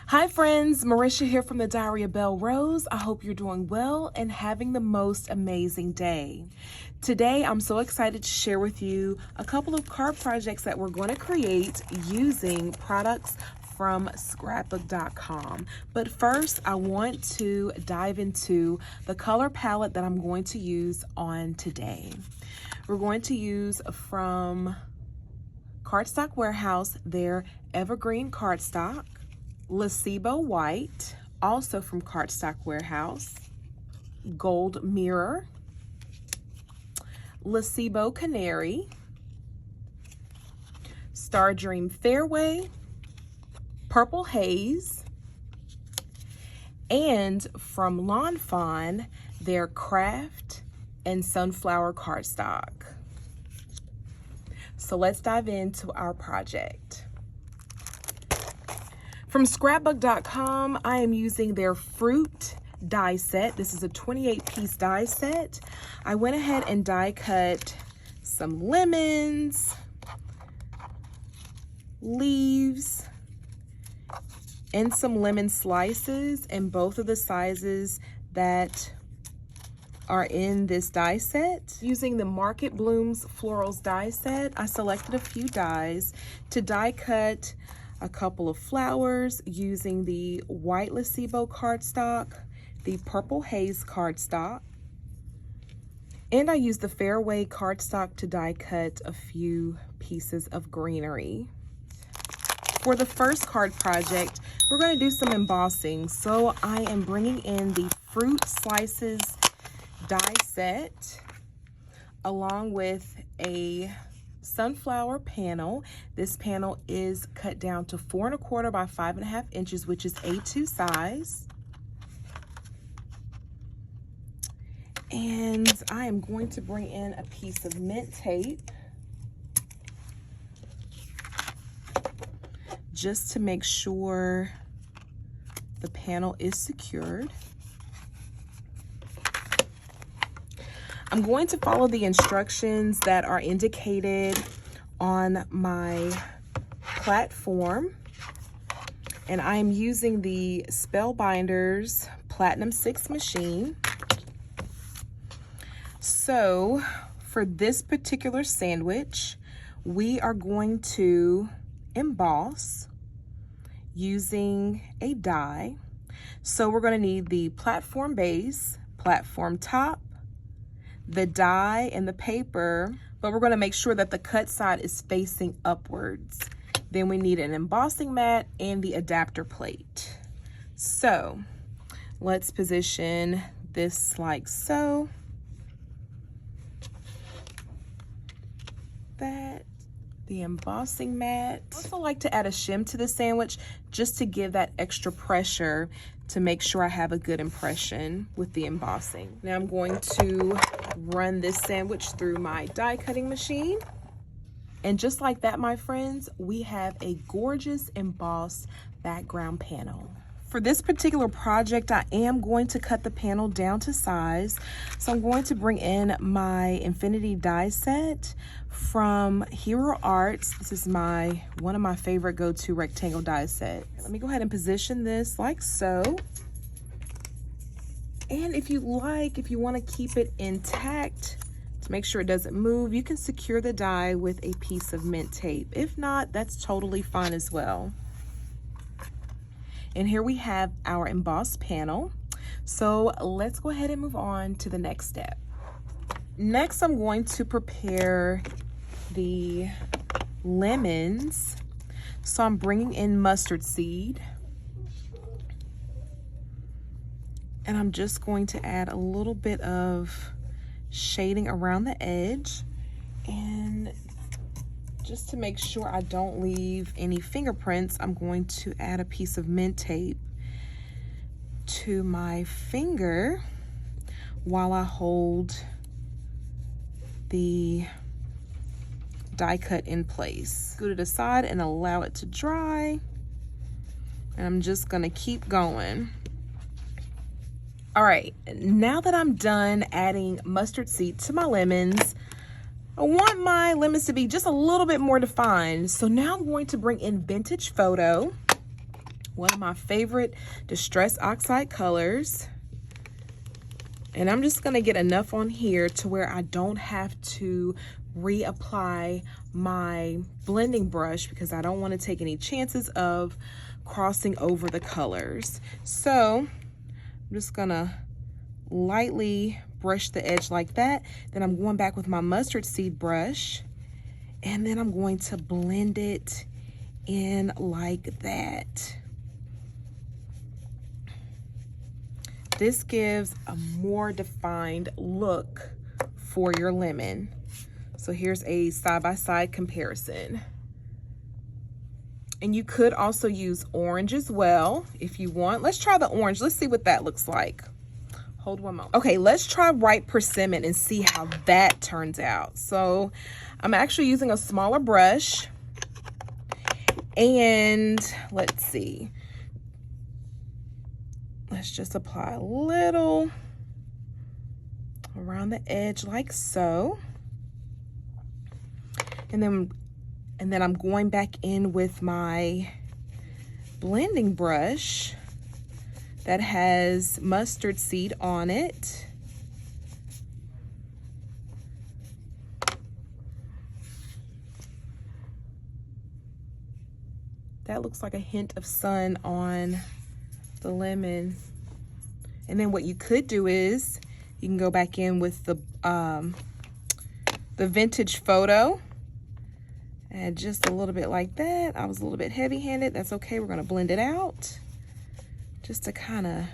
Hi friends, Marisha here from the Diary of Belle Rose. I hope you're doing well and having the most amazing day. Today, I'm so excited to share with you a couple of card projects that we're going to create using products from scrapbook.com. But first, I want to dive into the color palette that I'm going to use on today. We're going to use from Cardstock Warehouse their Evergreen Cardstock, Lacebo White, also from Cardstock Warehouse, Gold Mirror, Lacebo Canary, Star Dream Fairway, Purple Haze, and from Lawn Fawn, their Craft and Sunflower Cardstock. So let's dive into our project. From scrapbook.com, I am using their fruit die set. This is a 28-piece die set. I went ahead and die cut some lemons, leaves, and some lemon slices in both of the sizes that are in this die set. Using the Market Blooms Florals die set, I selected a few dies to die cut a couple of flowers using the white Lacebo cardstock, the Purple Haze cardstock, and I used the Fairway cardstock to die cut a few pieces of greenery. For the first card project, we're going to do some embossing. So I am bringing in the Fruit Slices die set along with a sunflower panel. This panel is cut down to 4 1/4 by 5 1/2 inches, which is A2 size. And I am going to bring in a piece of mint tape just to make sure the panel is secured. I'm going to follow the instructions that are indicated on my platform, and I am using the Spellbinders Platinum 6 machine. So for this particular sandwich, we are going to emboss using a die. So we're going to need the platform base, platform top, the die, and the paper, but we're going to make sure that the cut side is facing upwards. Then we need an embossing mat and the adapter plate. So let's position this like so. That. The embossing mat. I also like to add a shim to the sandwich just to give that extra pressure to make sure I have a good impression with the embossing. Now I'm going to run this sandwich through my die cutting machine. And just like that, my friends, we have a gorgeous embossed background panel. For this particular project, I am going to cut the panel down to size. So I'm going to bring in my Infinity die set from Hero Arts. This is one of my favorite go-to rectangle die sets. Let me go ahead and position this like so. And if you want to keep it intact to make sure it doesn't move, you can secure the die with a piece of mint tape. If not, that's totally fine as well. And here we have our embossed panel. So let's go ahead and move on to the next step. Next, I'm going to prepare the lemons. So I'm bringing in mustard seed. And I'm just going to add a little bit of shading around the edge. And just to make sure I don't leave any fingerprints, I'm going to add a piece of mint tape to my finger while I hold the die cut in place. Scoot it aside and allow it to dry. And I'm just gonna keep going. All right, now that I'm done adding mustard seed to my lemons, I want my lemons to be just a little bit more defined. So now I'm going to bring in Vintage Photo one of my favorite Distress Oxide colors. And I'm just gonna get enough on here to where I don't have to reapply my blending brush because I don't want to take any chances of crossing over the colors. So I'm just gonna lightly brush the edge like that. Then I'm going back with my mustard seed brush, and then I'm going to blend it in like that. This gives a more defined look for your lemon. So here's a side-by-side comparison. And you could also use orange as well if you want. Let's try the orange. Let's see what that looks like. Hold one moment. Okay, let's try Ripe Persimmon and see how that turns out. So I'm actually using a smaller brush. And let's see. Let's just apply a little around the edge like so. And then I'm going back in with my blending brush that has mustard seed on it. That looks like a hint of sun on the lemon. And then what you could do is you can go back in with the vintage photo. Add just a little bit like that. I was a little bit heavy-handed. That's okay. We're gonna blend it out just to kind of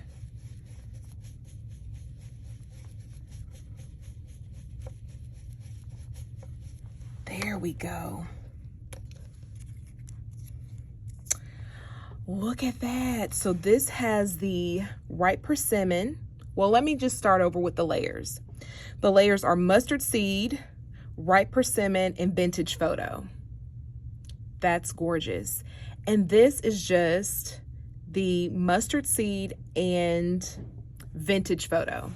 there we go. Look at that. So this has the Ripe Persimmon. Well, let me just start over with the layers. The layers are mustard seed, Ripe Persimmon, and vintage photo. That's gorgeous. And this is just the mustard seed and vintage photo.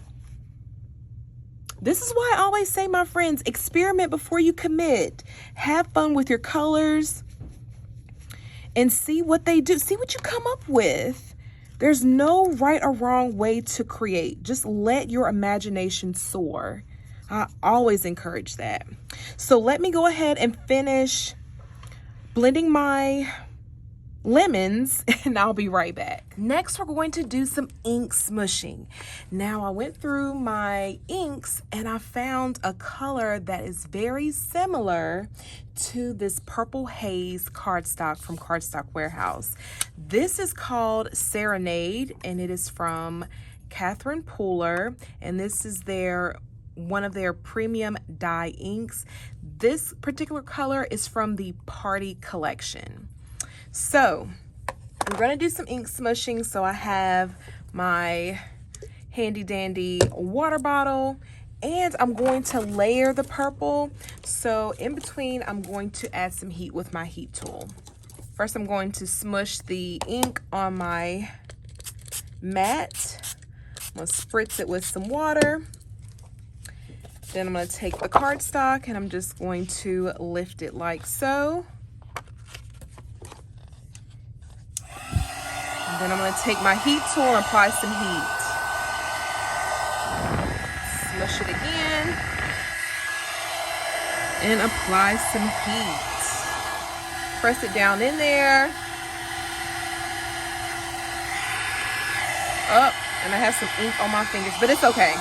This is why I always say, my friends, experiment before you commit. Have fun with your colors and see what they do. See what you come up with. There's no right or wrong way to create. Just let your imagination soar. I always encourage that. So let me go ahead and finish blending my lemons, and I'll be right back. Next, we're going to do some ink smushing. Now, I went through my inks and I found a color that is very similar to this Purple Haze cardstock from Cardstock Warehouse. This is called Serenade, and it is from Catherine Pooler, and this is one of their premium dye inks. This particular color is from the Party Collection. So I'm gonna do some ink smushing. So I have my handy dandy water bottle, and I'm going to layer the purple. So in between, I'm going to add some heat with my heat tool. First, I'm going to smush the ink on my mat. I'm gonna spritz it with some water. Then I'm gonna take the cardstock and I'm just going to lift it like so. And then I'm gonna take my heat tool and apply some heat. Smush it again. And apply some heat. Press it down in there. Up, and I have some ink on my fingers, but it's okay.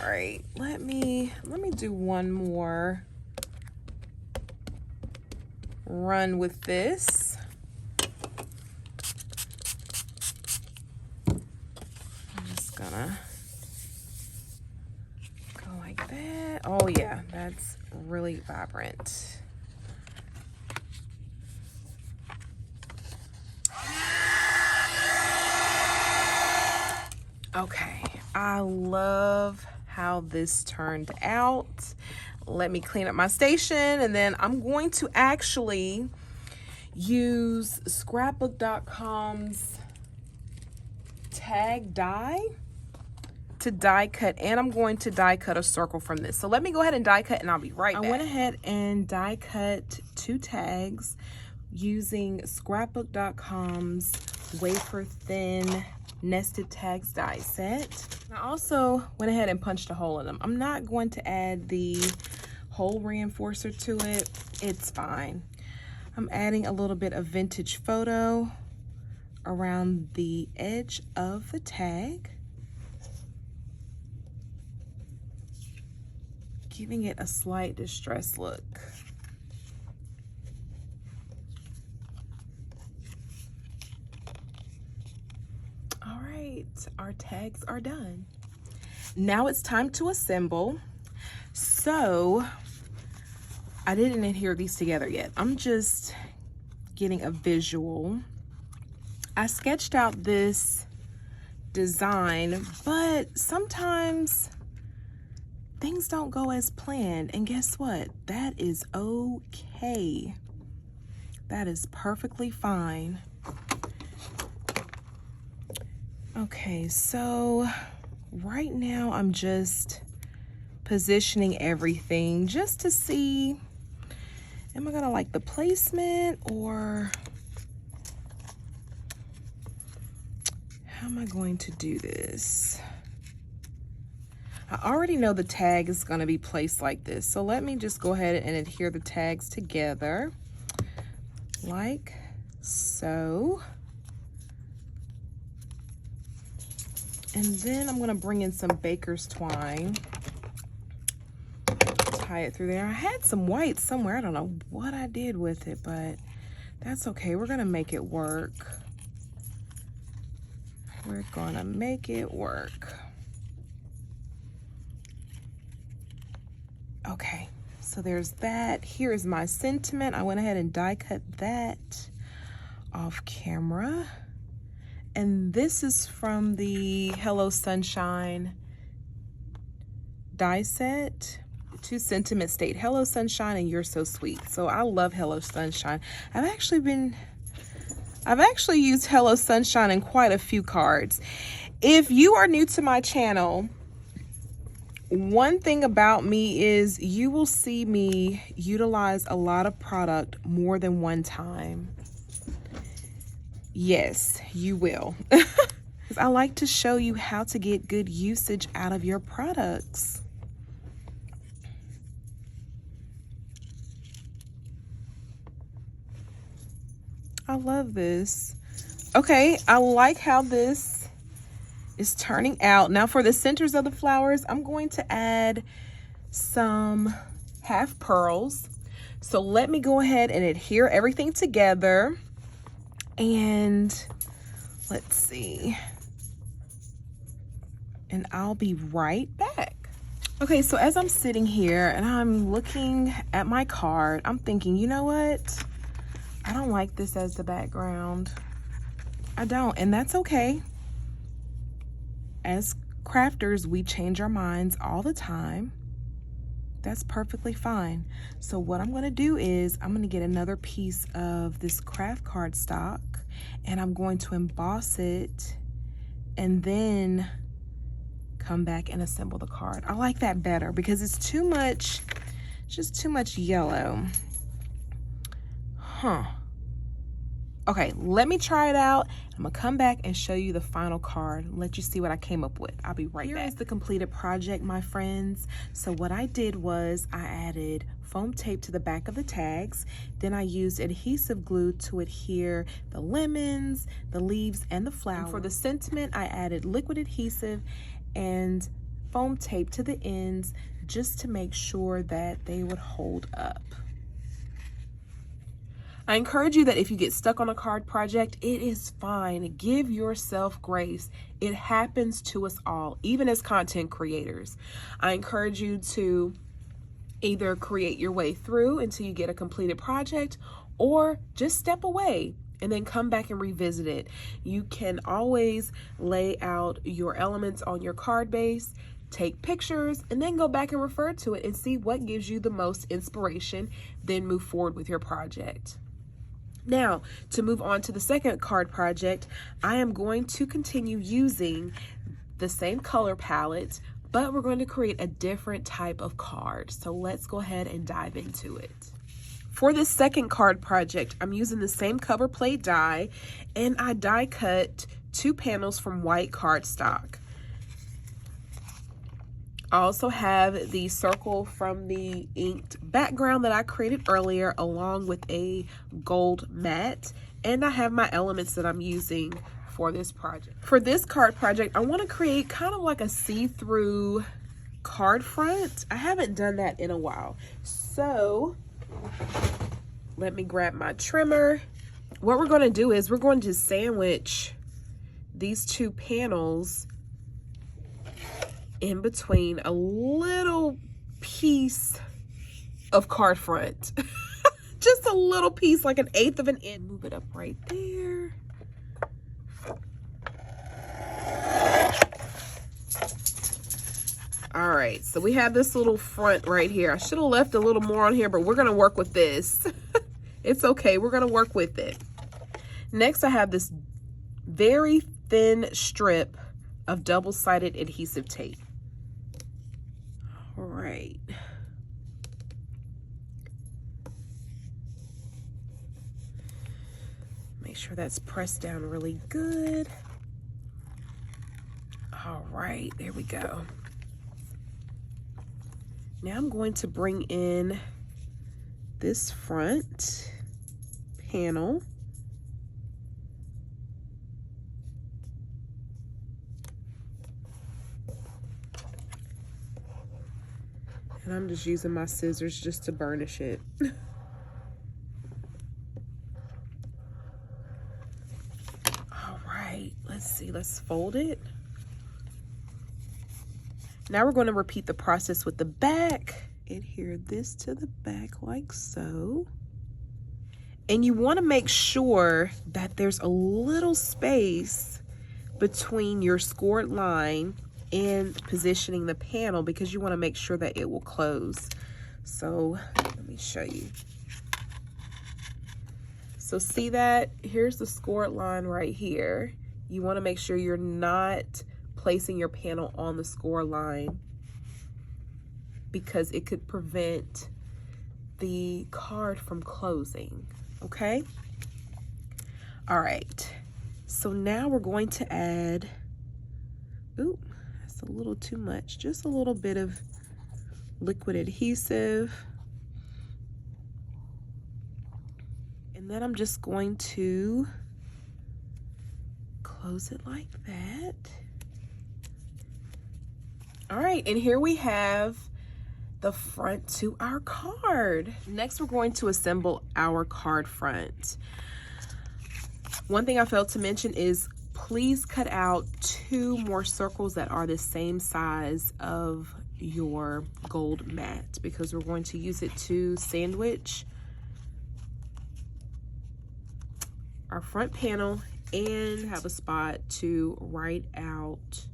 All right, let me do one more run with this. I'm just gonna go like that. Oh yeah, that's really vibrant. Okay, I love how this turned out. Let me clean up my station, and then I'm going to actually use scrapbook.com's tag die to die cut, and I'm going to die cut a circle from this. So let me go ahead and die cut, and I'll be right back. I went ahead and die cut 2 tags using scrapbook.com's wafer thin nested tags die set. I also went ahead and punched a hole in them. I'm not going to add the hole reinforcer to it. It's fine. I'm adding a little bit of vintage photo around the edge of the tag, giving it a slight distressed look. All right, our tags are done. Now it's time to assemble. So I didn't adhere these together yet. I'm just getting a visual. I sketched out this design, but sometimes things don't go as planned. And guess what? That is okay. That is perfectly fine. Okay, so right now I'm just positioning everything just to see, am I gonna like the placement, or how am I going to do this? I already know the tag is gonna be placed like this, so let me just go ahead and adhere the tags together like so. And then I'm gonna bring in some baker's twine, tie it through there. I had some white somewhere. I don't know what I did with it, but that's okay. We're gonna make it work. We're gonna make it work. Okay, so there's that. Here is my sentiment. I went ahead and die cut that off camera. And this is from the Hello Sunshine die set. Two sentiments state, Hello Sunshine and You're So Sweet. So I love Hello Sunshine. I've actually used Hello Sunshine in quite a few cards. If you are new to my channel, one thing about me is you will see me utilize a lot of product more than one time. Yes, you will. I like to show you how to get good usage out of your products. I love this. Okay, I like how this is turning out. Now for the centers of the flowers, I'm going to add some half pearls. So let me go ahead and adhere everything together. And let's see. And I'll be right back. Okay, so as I'm sitting here and I'm looking at my card, I'm thinking, you know what? I don't like this as the background. I don't, and that's okay. As crafters, we change our minds all the time. That's perfectly fine. So what I'm gonna do is I'm gonna get another piece of this craft card stock and I'm going to emboss it and then come back and assemble the card. I like that better because it's too much, just too much yellow. Okay, let me try it out. I'm gonna come back and show you the final card and let you see what I came up with. I'll be right back. Here is the completed project, my friends. So what I did was I added foam tape to the back of the tags. Then I used adhesive glue to adhere the lemons, the leaves, and the flower. And for the sentiment, I added liquid adhesive and foam tape to the ends just to make sure that they would hold up. I encourage you that if you get stuck on a card project, it is fine. Give yourself grace. It happens to us all, even as content creators. I encourage you to either create your way through until you get a completed project, or just step away and then come back and revisit it. You can always lay out your elements on your card base, take pictures, and then go back and refer to it and see what gives you the most inspiration, then move forward with your project. Now, to move on to the second card project, I am going to continue using the same color palette, but we're going to create a different type of card. So let's go ahead and dive into it. For this second card project, I'm using the same cover plate die, and I die cut 2 panels from white cardstock. I also have the circle from the inked background that I created earlier, along with a gold mat, and I have my elements that I'm using for this project. For this card project, I want to create kind of like a see-through card front. I haven't done that in a while, so let me grab my trimmer. What we're going to do is we're going to sandwich these 2 panels in between a little piece of card front. Just a little piece, like 1/8 of an inch. Move it up right there. All right, so we have this little front right here. I should have left a little more on here, but we're gonna work with this. It's okay, we're gonna work with it. Next, I have this very thin strip of double-sided adhesive tape. All right. Make sure that's pressed down really good. All right, there we go. Now I'm going to bring in this front panel. And I'm just using my scissors just to burnish it. All right, let's see, let's fold it. Now we're going to repeat the process with the back. Adhere this to the back like so. And you want to make sure that there's a little space between your scored line and positioning the panel, because you want to make sure that it will close. So let me show you. So see that? Here's the scored line right here. You want to make sure you're not placing your panel on the score line, because it could prevent the card from closing. Okay? All right. So now we're going to add, ooh, that's a little too much. Just a little bit of liquid adhesive. And then I'm just going to close it like that. All right, and here we have the front to our card. Next, we're going to assemble our card front. One thing I failed to mention is please cut out 2 more circles that are the same size of your gold mat, because we're going to use it to sandwich our front panel and have a spot to write out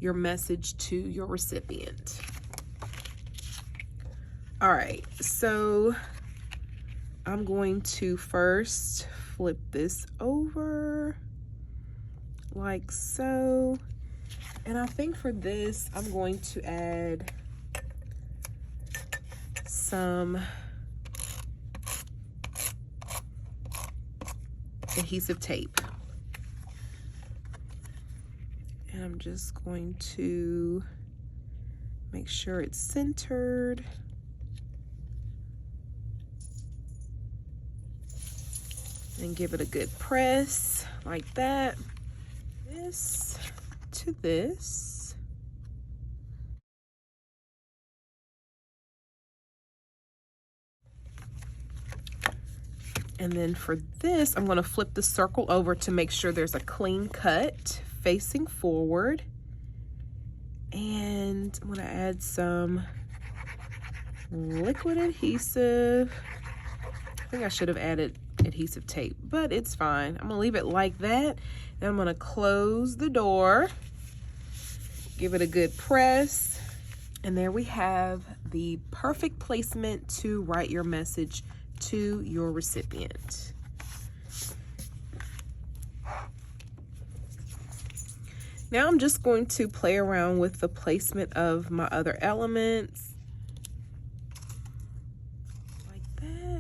your message to your recipient. All right, so I'm going to first flip this over like so. And I think for this, I'm going to add some adhesive tape. And I'm just going to make sure it's centered. And give it a good press like that. This to this. And then for this, I'm going to flip the circle over to make sure there's a clean cut facing forward. And I'm going to add some liquid adhesive. I think I should have added adhesive tape, but it's fine. I'm gonna leave it like that. Then I'm gonna close the door, give it a good press, and there we have the perfect placement to write your message to your recipient. Now I'm just going to play around with the placement of my other elements like that.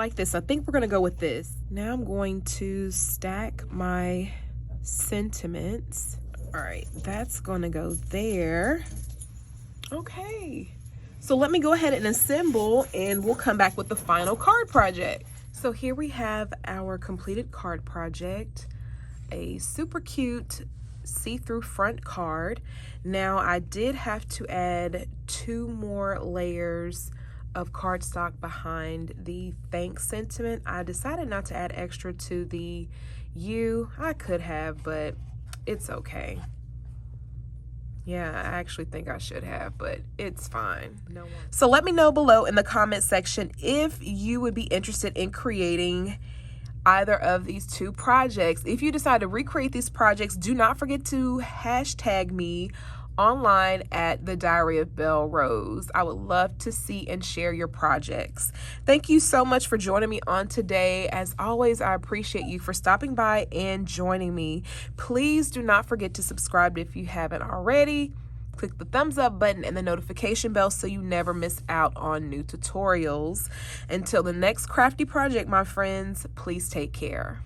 like this. I think we're gonna go with this. Now I'm going to stack my sentiments. All right, that's gonna go there. Okay, so let me go ahead and assemble and we'll come back with the final card project. So here we have our completed card project, a super cute see-through front card. Now I did have to add 2 more layers of cardstock behind the thanks sentiment. I decided not to add extra to the you. I could have, but it's okay. Yeah, I actually think I should have, but it's fine. No one. So let me know below in the comment section if you would be interested in creating either of these 2 projects. If you decide to recreate these projects, do not forget to hashtag me online at the Diary of Belle Rose. I would love to see and share your projects. Thank you so much for joining me on today. As always, I appreciate you for stopping by and joining me. Please do not forget to subscribe if you haven't already. Click the thumbs up button and the notification bell so you never miss out on new tutorials. Until the next crafty project, my friends, please take care.